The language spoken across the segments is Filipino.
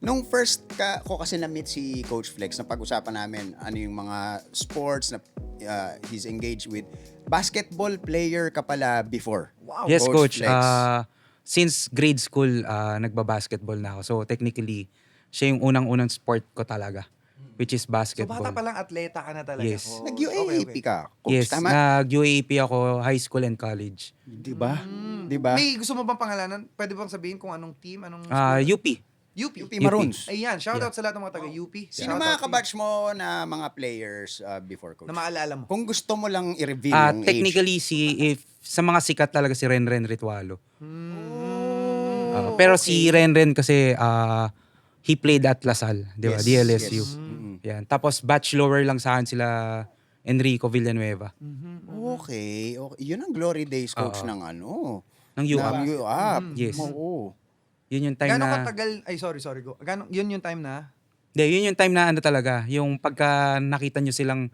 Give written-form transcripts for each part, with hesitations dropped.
Nung first ko kasi na-meet si Coach Flex, na pag-usapan namin ano yung mga sports na he's engaged with. Basketball player ka pala before. Wow. Yes, Coach. Flex. Since grade school, nagba-basketball na ako. So, technically, siya yung unang-unang sport ko talaga, which is So basketball. bata pa lang atleta ka na talaga. Yes. Oh, Nag-UAAP okay. ka, Coach, Yes, tama? nag-UAAP ako, high school and college. Diba? Diba? May gusto mo bang pangalanan? Pwede bang sabihin kung anong team, anong UP. UP. UP Maroons. Ayan, shoutout sa lahat ng mga taga-UP. Sino mga kabatch mo na mga players before, Coach? na maalala mo? Kung gusto mo lang i-reveal yung age. Technically, sa mga sikat talaga si Renren Ritualo. Oh, Pero si Renren kasi, he played at Lasal, di ba? Yes, DLSU. yes. Mm-mm. Yan. Tapos batch lower lang sa akin sila Enrico Villanueva Okay. Yun ang glory days, Coach, Oo. ng ano. ng UAP. Ng UAP. Yes. Oo. Yun yung time Gano'ng na... katagal, ay sorry, go. Yun yung time na? Yun yung time na ano talaga, yung pagka nakita nyo silang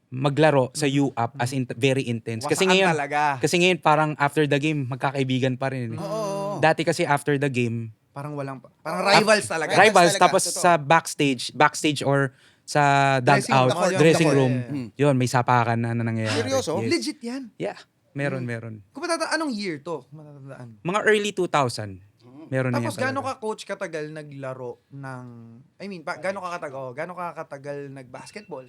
maglaro sa UAP as in, very intense. Kasi Wasaan ngayon, talaga. kasi ngayon parang after the game, magkakaibigan pa rin. Oo. Dati kasi after the game, Parang rivals talaga. Rivals rivals, talaga, tapos totoo. sa backstage or sa Dressing dugout, room. Oh, dressing yeah. room, Mm. yun, may sapakan na nangyayari. Seryoso? Yes. Legit yan. Yeah, meron. Kung anong year to? Kung matatandaan. Mga early 2000, meron na yan Tapos gaano talaga. ka coach katagal naglaro ng gaano ka katagal nag-basketball?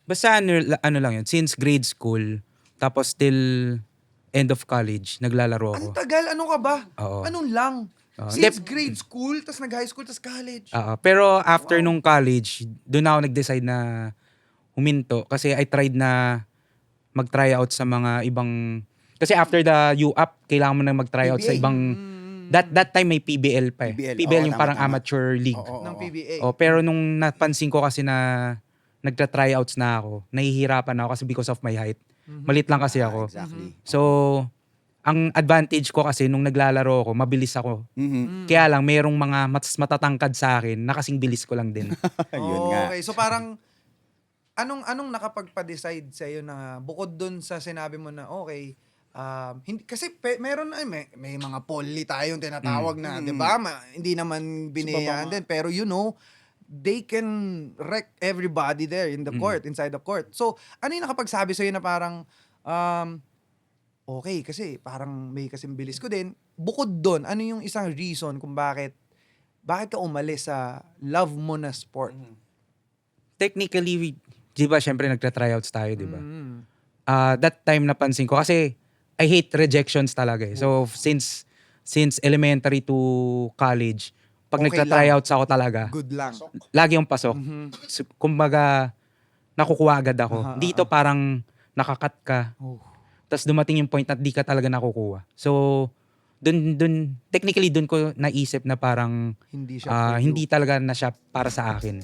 Basta ano lang yun, since grade school, tapos till end of college, naglalaro ako. Ang tagal, ano ka ba? Oo. Anong lang? Oo. Since grade school, tas nag-high school, tas college. Pero after nung college, doon ako nag-decide na huminto kasi I tried na mag-tryout sa mga ibang... Kasi after the UAP, kailangan mo na mag-tryout sa PBA. ibang... That time may PBL pa eh. PBL. PBL Oo, yung tama, parang tama. amateur league. Oo, ng oo. PBA. Pero nung napansin ko kasi na nagtra-tryouts na ako, nahihirapan ako kasi because of my height. Malit lang kasi ako. Exactly. So, ang advantage ko kasi nung naglalaro ako, mabilis ako. Mhm. Kaya lang, mayroong mga matatangkad sa akin na kasing bilis ko lang din. Yun nga. Okay, so parang anong nakapagpa-decide sa iyo na bukod dun sa sinabi mo na okay, hindi kasi meron may mga poly tayong tinatawag na, 'di ba? Hindi naman binayaan din, pero they can wreck everybody there in the court, inside the court. So, ano yung nakapagsabi sa iyo na parang okay, kasi parang may kasing bilis ko din. Bukod doon, ano yung isang reason kung bakit ka umalis sa love mo na sport? Technically, di ba, syempre nagtra-tryouts tayo, di ba? Mm. That time napansin ko, kasi I hate rejections talaga eh. So, since elementary to college, pag Okay nagtra-tryouts ako talaga, Good lang. lagi yung pasok. So, kumbaga, nakukuha agad ako. Dito parang nakakat ka. Oh. Tapos dumating yung point na di ka talaga nakukuha. So, technically dun ko naisip na parang Hindi siya for you. hindi talaga na siya para sa akin.